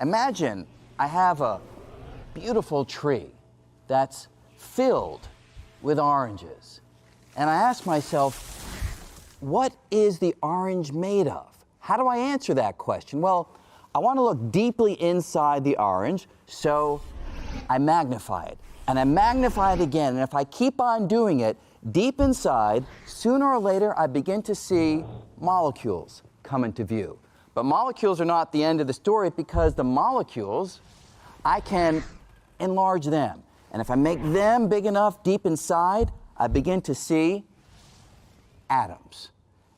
Imagine I have a beautiful tree that's filled with oranges. And I ask myself, what is the orange made of? How do I answer that question? Well, I want to look deeply inside the orange, so I magnify it. And I magnify it again, and if I keep on doing it, deep inside, sooner or later, I begin to see molecules come into view. But molecules are not the end of the story, because the molecules, I can enlarge them. And if I make them big enough deep inside, I begin to see atoms.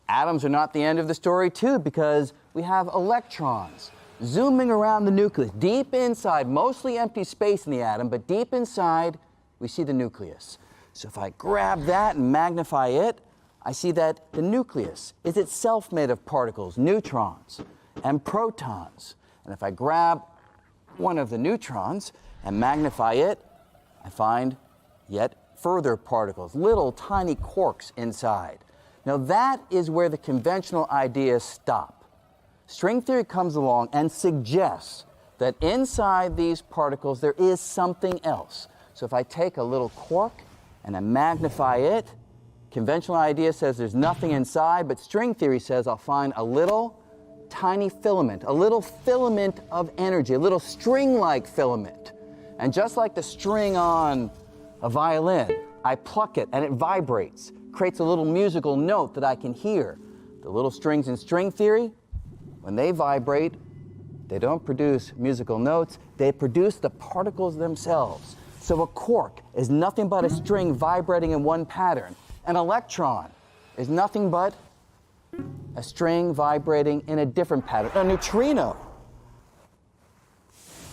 Atoms are not the end of the story, too, because we have electrons zooming around the nucleus. Deep inside, mostly empty space in the atom, but deep inside, we see the nucleus. So if I grab that and magnify it, I see that the nucleus is itself made of particles, neutrons and protons. And if I grab one of the neutrons and magnify it, I find yet further particles, little tiny quarks inside. Now that is where the conventional ideas stop. String theory comes along and suggests that inside these particles there is something else. So if I take a little quark and I magnify it, conventional idea says there's nothing inside, but string theory says I'll find a little tiny filament, a little filament of energy, a little string-like filament. And just like the string on a violin, I pluck it and it vibrates, creates a little musical note that I can hear. The little strings in string theory, when they vibrate, they don't produce musical notes, they produce the particles themselves. So a quark is nothing but a string vibrating in one pattern. An electron is nothing but a string vibrating in a different pattern. A neutrino,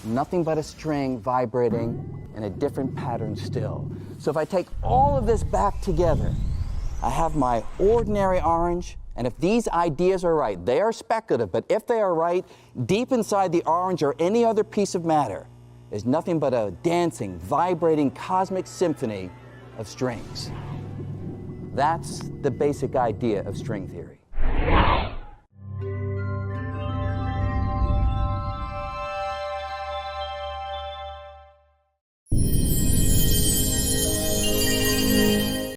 nothing but a string vibrating in a different pattern still. So if I take all of this back together, I have my ordinary orange, and if these ideas are right, they are speculative, but if they are right, deep inside the orange or any other piece of matter is nothing but a dancing, vibrating cosmic symphony of strings. That's the basic idea of string theory.